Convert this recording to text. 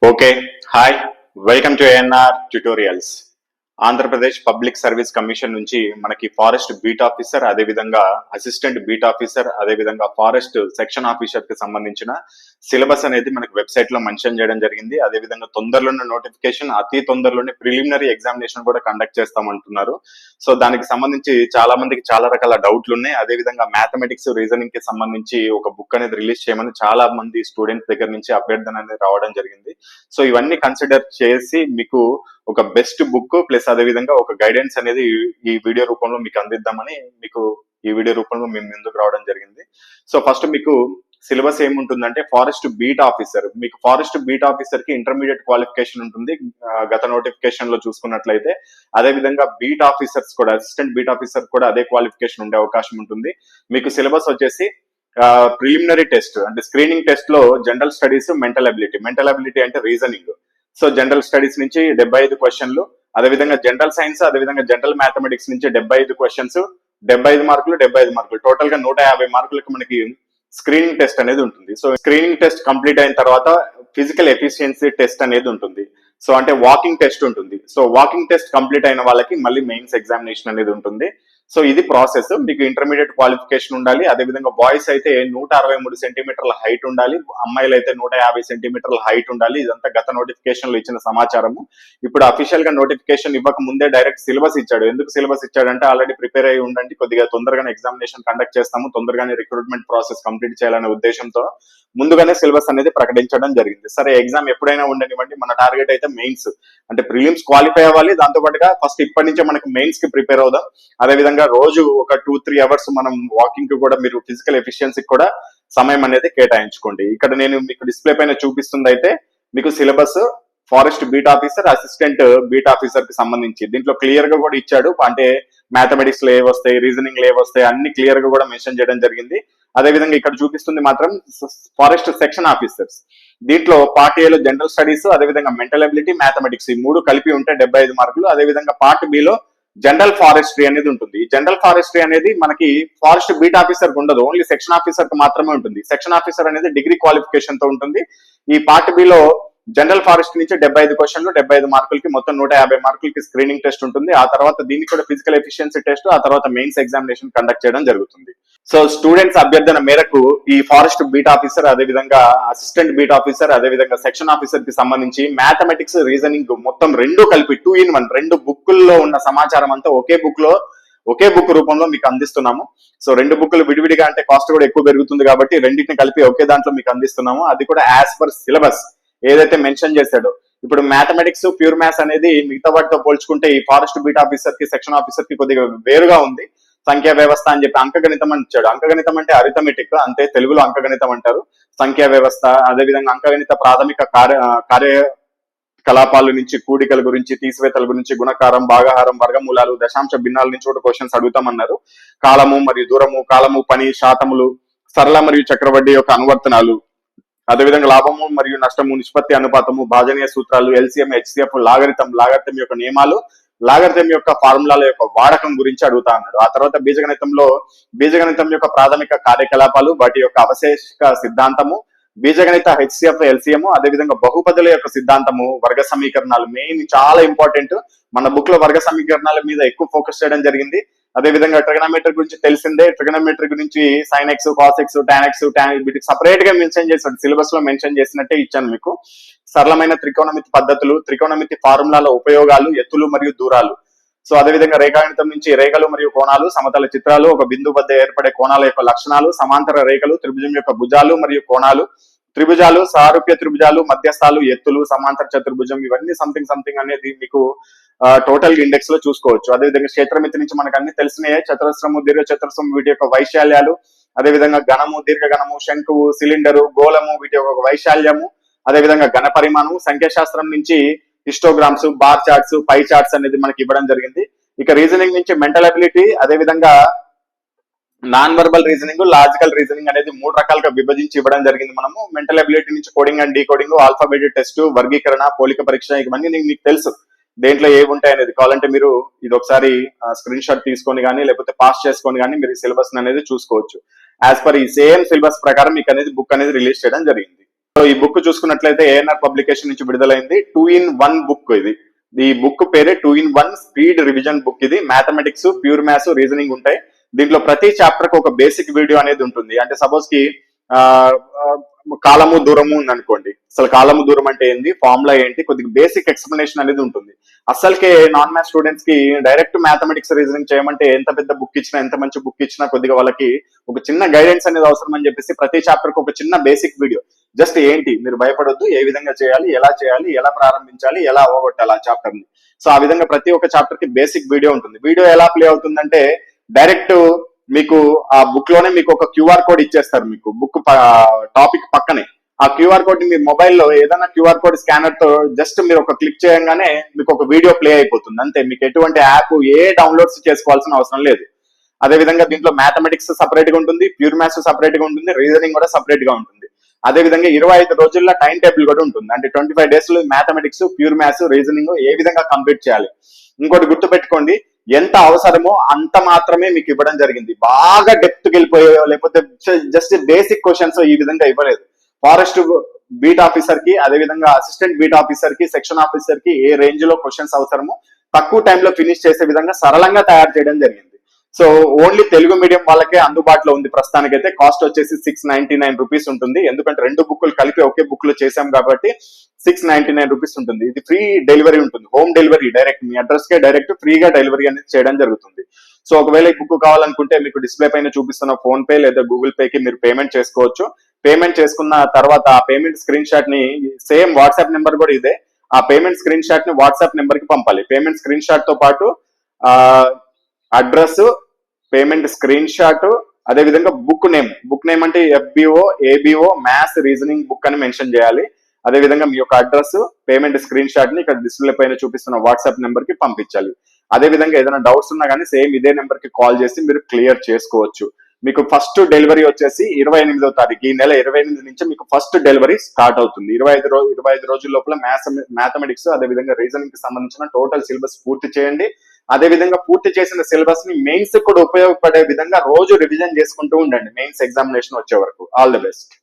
Okay. Hi. Welcome to ANR tutorials. Andhra Pradesh public service commission నుంచి మనకి forest beat officer, అదేవిధంగా assistant beat officer, అదేవిధంగా forest section officer కి సంబంధించిన సిలబస్ అనేది మనకి వెబ్సైట్ లో మెన్షన్ చేయడం జరిగింది. అదేవిధంగా తొందరలోనే నోటిఫికేషన్, అతి తొందరలోనే ప్రిలిమినరీ ఎగ్జామినేషన్ కూడా కండక్ట్ చేస్తామంటున్నారు. సో దానికి సంబంధించి చాలా మందికి చాలా రకాల డౌట్లు ఉన్నాయి. అదేవిధంగా మ్యాథమెటిక్స్, రీజనింగ్ కి సంబంధించి ఒక బుక్ అనేది రిలీజ్ చేయమని చాలా మంది స్టూడెంట్స్ దగ్గర నుంచి అభ్యర్థన అనేది రావడం జరిగింది. సో ఇవన్నీ కన్సిడర్ చేసి మీకు ఒక బెస్ట్ బుక్ ప్లస్ అదే విధంగా ఒక గైడెన్స్ అనేది ఈ వీడియో రూపంలో మీకు అందిద్దామని మీకు ఈ వీడియో రూపంలో మేము ముందుకు రావడం జరిగింది. సో ఫస్ట్ మీకు సిలబస్ ఏముంటుందంటే ఫారెస్ట్ బీట్ ఆఫీసర్, మీకు ఫారెస్ట్ బీట్ ఆఫీసర్ కి ఇంటర్మీడియట్ క్వాలిఫికేషన్ ఉంటుంది గత నోటిఫికేషన్ లో చూసుకున్నట్లయితే. అదే విధంగా బీట్ ఆఫీసర్స్ కూడా, అసిస్టెంట్ బీట్ ఆఫీసర్ కూడా అదే క్వాలిఫికేషన్ ఉండే అవకాశం ఉంటుంది. మీకు సిలబస్ వచ్చేసి ప్రిలిమినరీ టెస్ట్ అంటే స్క్రీనింగ్ టెస్ట్ లో జనరల్ స్టడీస్, మెంటల్ అబిలిటీ అంటే రీజనింగ్. సో జనరల్ స్టడీస్ నుంచి 75 క్వశ్చన్లు, అదేవిధంగా జనరల్ సైన్స్, అదేవిధంగా జనరల్ మ్యాథమెటిక్స్ నుంచి 75 క్వశ్చన్స్, 75 మార్కులు, టోటల్ గా 150 మార్కులకు మనకి స్క్రీనింగ్ టెస్ట్ అనేది ఉంటుంది. సో స్క్రీనింగ్ టెస్ట్ కంప్లీట్ అయిన తర్వాత ఫిజికల్ ఎఫిషియన్సీ టెస్ట్ అనేది ఉంటుంది. సో అంటే వాకింగ్ టెస్ట్ ఉంటుంది. సో వాకింగ్ టెస్ట్ కంప్లీట్ అయిన వాళ్ళకి మళ్ళీ మెయిన్స్ ఎగ్జామినేషన్ అనేది ఉంటుంది. సో ఇది ప్రాసెస్. మీకు ఇంటర్మీడియట్ క్వాలిఫికేషన్ ఉండాలి. అదేవిధంగా బాయ్స్ అయితే 163 సెంటీమీటర్ల హైట్ ఉండాలి, అమ్మాయిలు అయితే 150 సెంటీమీటర్ల హైట్ ఉండాలి. ఇదంతా గత నోటిఫికేషన్ లో ఇచ్చిన సమాచారము. ఇప్పుడు అఫీషియల్ గా నోటిఫికేషన్ ఇవ్వక ముందే డైరెక్ట్ సిలబస్ ఇచ్చాడు. ఎందుకు సిలబస్ ఇచ్చాడంటే ఆల్రెడీ ప్రిపేర్ అయ్యి ఉండండి, కొద్దిగా తొందరగానే ఎగ్జామినేషన్ కండక్ట్ చేస్తాము, తొందరగానే రిక్రూట్మెంట్ ప్రాసెస్ కంప్లీట్ చేయాలనే ఉద్దేశంతో ముందుగానే సిలబస్ అనేది ప్రకటించడం జరిగింది. సరే ఎగ్జామ్ ఎప్పుడైనా ఉండనివ్వండి, మన టార్గెట్ అయితే మెయిన్స్ అంటే ప్రిలిమ్స్ క్వాలిఫై అవ్వాలి. దాంతో పాటుగా ఫస్ట్ ఇప్పటి నుంచే మనకి మెయిన్స్ కి ప్రిపేర్ అవుదాం. అదేవిధంగా రోజు ఒక 2-3 అవర్స్ మనం వాకింగ్ కి కూడా, మీరు ఫిజికల్ ఎఫిషియన్సీకి కూడా సమయం అనేది కేటాయించుకోండి. ఇక్కడ నేను మీకు డిస్ప్లే పైన చూపిస్తుంది అయితే మీకు syllabus forest beat officer, assistant beat officer కి సంబంధించి దీంట్లో క్లియర్ గా కూడా ఇచ్చాడు. అంటే మ్యాథమెటిక్స్ లో ఏవొస్తాయి, రీజనింగ్ లో ఏవొస్తాయి అన్ని క్లియర్ గా కూడా మెన్షన్ చేయడం జరిగింది. అదేవిధంగా ఇక్కడ చూపిస్తుంది మాత్రం ఫారెస్ట్ సెక్షన్ ఆఫీసర్స్. దీంట్లో పార్ట్ ఏలో జనరల్ స్టడీస్, అదేవిధంగా మెంటల్ అబిలిటీ, మ్యాథమెటిక్స్ ఈ 3 కలిపి ఉంటే 75 మార్కులు. అదేవిధంగా పార్ట్ బిలో జనరల్ ఫారెస్ట్రీ అనేది ఉంటుంది. ఈ జనరల్ ఫారెస్ట్రీ అనేది మనకి ఫారెస్ట్ బీట్ ఆఫీసర్ ఉండదు, ఓన్లీ సెక్షన్ ఆఫీసర్ కు మాత్రమే ఉంటుంది. సెక్షన్ ఆఫీసర్ అనేది డిగ్రీ క్వాలిఫికేషన్ తో ఉంటుంది. ఈ పార్ట్ బిలో జనరల్ ఫారెస్ట్ నుంచి 75 క్వశ్చన్లు, 75 మార్కులకి మొత్తం 150 మార్కులకి స్క్రీనింగ్ టెస్ట్ ఉంటుంది. ఆ తర్వాత దీనికి కూడా ఫిజికల్ ఎఫిషియన్సీ టెస్ట్, ఆ తర్వాత మెయిన్స్ ఎగ్జామినేషన్ కండక్ట్ చేయడం జరుగుతుంది. సో స్టూడెంట్స్ అభ్యర్థన మేరకు ఈ ఫారెస్ట్ బీట్ ఆఫీసర్, అదేవిధంగా అసిస్టెంట్ బీట్ ఆఫీసర్, అదేవిధంగా సెక్షన్ ఆఫీసర్ కి సంబంధించి మ్యాథమెటిక్స్, రీజనింగ్ మొత్తం 2 కలిపి 2 in 1 2 బుక్కుల్లో ఉన్న సమాచారం అంతా ఒకే బుక్ రూపంలో మీకు అందిస్తున్నాము. సో 2 బుక్లు విడివిడిగా అంటే కాస్ట్ కూడా ఎక్కువ పెరుగుతుంది కాబట్టి రెండింటిని కలిపి ఒకే దాంట్లో మీకు అందిస్తున్నాము. అది కూడా యాజ్ పర్ సిలబస్ ఏదైతే మెన్షన్ చేశాడో. ఇప్పుడు మ్యాథమెటిక్స్, ప్యూర్ మ్యాథ్స్ అనేది మిగతా వాటితో పోల్చుకుంటే ఈ ఫారెస్ట్ బీట్ ఆఫీసర్ కి, సెక్షన్ ఆఫీసర్ కి కొద్దిగా వేరుగా ఉంది. సంఖ్యా వ్యవస్థ అని చెప్పి అంకగణితం అని ఇచ్చాడు. అంకగణితం అంటే అరిథమెటిక్, అంతే తెలుగులో అంకగణితం అంటారు. సంఖ్యా వ్యవస్థ, అదేవిధంగా అంకగణిత ప్రాథమిక కార్యకలాపాల నుంచి కూడికల గురించి, తీసివేతల గురించి, గుణకారం, భాగాహారం, వర్గమూలాలు, దశాంశ భిన్నాల నుంచి కూడా క్వశ్చన్స్ అడుగుతామన్నారు. కాలము మరియు దూరము, కాలము, పని, శాతములు, సరళ మరియు చక్రవడ్డీ యొక్క అనువర్తనాలు, అదేవిధంగా లాభము మరియు నష్టము, నిష్పత్తి అనుపాతము, భాజనీయ సూత్రాలు, ఎల్సిఎం, హెచ్సిఎఫ్, లాగరితం యొక్క నియమాలు, లాగరితం యొక్క ఫార్ములాల యొక్క వాడకం గురించి అడుగుతా అన్నాడు. ఆ తర్వాత బీజగణితం యొక్క ప్రాథమిక కార్యకలాపాలు, వాటి యొక్క అవశేషక సిద్ధాంతము, బీజగణిత హెచ్సిఎఫ్, ఎల్సిఎం, అదేవిధంగా బహుపదుల యొక్క సిద్ధాంతము, వర్గ సమీకరణాలు మెయిన్ చాలా ఇంపార్టెంట్. మన బుక్ లో వర్గ సమీకరణాల మీద ఎక్కువ ఫోకస్ చేయడం జరిగింది. అదేవిధంగా ట్రిగనోమెట్రీ గురించి తెలిసిందే. ట్రిగనోమెట్రీ గురించి sign X, cos X, tan X, వీటికి సపరేట్ గా మెన్షన్ చేశాడు. సిలబస్ లో మెన్షన్ చేసినట్టే ఇచ్చాను మీకు. సరళమైన త్రికోణమితి పద్ధతులు, త్రికోణమితి ఫార్ములాల ఉపయోగాలు, ఎత్తులు మరియు దూరాలు. సో అదేవిధంగా రేఖాగణితం నుంచి రేఖలు మరియు కోణాలు, సమతల చిత్రాలు, ఒక బిందువు వద్ద ఏర్పడే కోణాల యొక్క లక్షణాలు, సమాంతర రేఖలు, త్రిభుజం యొక్క భుజాలు మరియు కోణాలు, త్రిభుజాలు, సారూప్య త్రిభుజాలు, మధ్యస్థాలు, ఎత్తులు, సమాంతర చతుర్భుజం, ఇవన్నీ సంథింగ్ అనేది మీకు టోటల్ ఇండెక్స్ లో చూసుకోవచ్చు. అదేవిధంగా క్షేత్రమితి నుంచి మనకు అన్ని తెలిసినాయి. చతురస్రము, దీర్ఘ చతురస్రం, వీటి యొక్క వైశాల్యాలు, అదేవిధంగా ఘనము, దీర్ఘగణము, శంకువు, సిలిండరు, గోళము, వీటి యొక్క వైశాల్యము, అదేవిధంగా ఘన పరిమాణం, సంఖ్యాశాస్త్రం నుంచి హిస్టోగ్రామ్స్, బార్ చార్ట్స్, పై చార్ట్స్ అనేది మనకి ఇవ్వడం జరిగింది. ఇక రీజనింగ్ నుంచి మెంటల్ అబిలిటీ, అదేవిధంగా non verbal reasoning, logical reasoning అనేది 3 రకాలుగా విభజించి ఇవ్వడం జరిగింది. మనము మెంటల్ అబిలిటీ నుంచి coding and decoding, alphabet test, వర్గీకరణ, పోలిక పరీక్ష, ఇవన్నీ మీకు తెలుసు దేంట్లో ఏవి ఉంటాయి అనేది. కావాలంటే మీరు ఇది ఒకసారి స్క్రీన్ షాట్ తీసుకొని కానీ లేకపోతే పాస్ చేసుకొని కానీ మీరు సిలబస్ అనేది చూసుకోవచ్చు. యాజ్ పర్ ఈ సేమ్ సిలబస్ ప్రకారం మీకు అనేది బుక్ అనేది రిలీజ్ చేయడం జరిగింది. సో ఈ బుక్ చూసుకున్నట్లయితే ఏఎన్ఆర్ పబ్లికేషన్ నుంచి విడుదలైంది. 2-in-1 బుక్ ఇది. ఈ బుక్ పేరే 2-in-1 స్పీడ్ రివిజన్ బుక్. ఇది మ్యాథమెటిక్స్, ప్యూర్ మ్యాథ్స్, రీజనింగ్ ఉంటాయి. దీంట్లో ప్రతి చాప్టర్ కి ఒక బేసిక్ వీడియో అనేది ఉంటుంది. అంటే సపోజ్ కి ఆ కాలము దూరము ఉంది అనుకోండి, అసలు కాలము దూరం అంటే ఏంది, ఫార్ములా ఏంటి, కొద్దిగా బేసిక్ ఎక్స్ప్లెనేషన్ అనేది ఉంటుంది. అసలుకే నాన్ మ్యాథ్స్ స్టూడెంట్స్ కి డైరెక్ట్ మ్యాథమెటిక్స్ రీజనింగ్ చేయమంటే ఎంత పెద్ద బుక్ ఇచ్చినా, ఎంత మంచి బుక్ ఇచ్చినా కొద్దిగా వాళ్ళకి ఒక చిన్న గైడెన్స్ అనేది అవసరం అని చెప్పేసి ప్రతి చాప్టర్ కి ఒక చిన్న బేసిక్ వీడియో. జస్ట్ ఏంటి, మీరు భయపడొద్దు, ఏ విధంగా చేయాలి, ఎలా ప్రారంభించాలి, ఎలా అవగొట్టాలి ఆ చాప్టర్ ని. సో ఆ విధంగా ప్రతి ఒక్క చాప్టర్ కి బేసిక్ వీడియో ఉంటుంది. వీడియో ఎలా ప్లే అవుతుందంటే డైరెక్ట్ మీకు ఆ బుక్ లోనే మీకు ఒక క్యూఆర్ కోడ్ ఇచ్చేస్తారు. మీకు బుక్ టాపిక్ పక్కనే ఆ క్యూఆర్ కోడ్ ని మీ మొబైల్లో ఏదైనా క్యూఆర్ కోడ్ స్కానర్ తో జస్ట్ మీరు ఒక క్లిక్ చేయగానే మీకు ఒక వీడియో ప్లే అయిపోతుంది అంతే. మీకు ఎటువంటి యాప్ డౌన్లోడ్స్ చేసుకోవాల్సిన అవసరం లేదు. అదే విధంగా దీంట్లో మ్యాథమెటిక్స్ సపరేట్ గా ఉంటుంది, ప్యూర్ మ్యాథ్స్ సపరేట్ గా ఉంటుంది, రీజనింగ్ కూడా సపరేట్ గా ఉంటుంది. అదే విధంగా 25 రోజుల్లో టైం టేబుల్ కూడా ఉంటుంది. అంటే 25 days లో మ్యాథమెటిక్స్, ప్యూర్ మ్యాథ్స్, రీజనింగ్ ఏ విధంగా కంప్లీట్ చేయాలి. ఇంకోటి గుర్తుపెట్టుకోండి, ఎంత అవసరమో అంత మాత్రమే మీకు ఇవ్వడం జరిగింది. బాగా డెప్త్ కి వెళ్ళిపోయో లేకపోతే జస్ట్ బేసిక్ క్వశ్చన్స్ ఈ విధంగా ఇవ్వలేదు. ఫారెస్ట్ బీట్ ఆఫీసర్ కి, అదే విధంగా అసిస్టెంట్ బీట్ ఆఫీసర్ కి, సెక్షన్ ఆఫీసర్ కి ఏ రేంజ్ లో క్వశ్చన్స్ అవసరమో తక్కువ టైంలో ఫినిష్ చేసే విధంగా సరళంగా తయారు చేయడం జరిగింది. సో ఓన్లీ తెలుగు మీడియం వాళ్ళకే అందుబాటులో ఉంది. ప్రస్తుతానికైతే కాస్ట్ వచ్చేసి 699 రూపీస్ ఉంటుంది. ఎందుకంటే 2 బుక్లు కలిపి ఒకే బుక్ లో చేసాం కాబట్టి 699 రూపీస్ ఉంటుంది. ఇది ఫ్రీ డెలివరీ ఉంటుంది, హోమ్ డెలివరీ, డైరెక్ట్ మీ అడ్రస్ కే డైరెక్ట్ ఫ్రీగా డెలివరీ అనేది చేయడం జరుగుతుంది. సో ఒకవేళ ఈ బుక్ కావాలనుకుంటే మీకు డిస్ప్లే పైన చూపిస్తున్న ఫోన్ పే లేదా గూగుల్ పే కి మీరు పేమెంట్ చేసుకోవచ్చు. పేమెంట్ చేసుకున్న తర్వాత ఆ పేమెంట్ స్క్రీన్ షాట్ ని, సేమ్ వాట్సాప్ నెంబర్ కూడా ఇదే, ఆ పేమెంట్ స్క్రీన్ షాట్ ని వాట్సాప్ నెంబర్ కి పంపాలి. పేమెంట్ స్క్రీన్ షాట్ తో పాటు అడ్రస్, పేమెంట్ స్క్రీన్ షాట్, అదే విధంగా బుక్ నేమ్ అంటే FBO, ABO, maths, reasoning book అని మెన్షన్ చేయాలి. అదే విధంగా మీ యొక్క అడ్రస్, పేమెంట్ స్క్రీన్ షాట్ ని ఇక్కడ డిస్ప్లే పైన చూపిస్తున్న వాట్సాప్ నెంబర్ కి పంపించాలి. అదే విధంగా ఏదైనా డౌట్స్ ఉన్నా కానీ సేమ్ ఇదే నెంబర్ కి కాల్ చేసి మీరు క్లియర్ చేసుకోవచ్చు. మీకు ఫస్ట్ డెలివరీ వచ్చేసి 28వ తారీఖు, ఈ నెల 28 నుంచి మీకు ఫస్ట్ డెలివరీ స్టార్ట్ అవుతుంది. 25 రోజుల లోపల మ్యాథమెటిక్స్ అదే విధంగా రీజనింగ్ కి సంబంధించిన టోటల్ సిలబస్ పూర్తి చేయండి. అదే విధంగా పూర్తి చేసిన సిలబస్ ని మెయిన్స్ కూడా ఉపయోగపడే విధంగా రోజు రివిజన్ చేసుకుంటూ ఉండండి, మెయిన్స్ ఎగ్జామినేషన్ వచ్చే వరకు. All the best.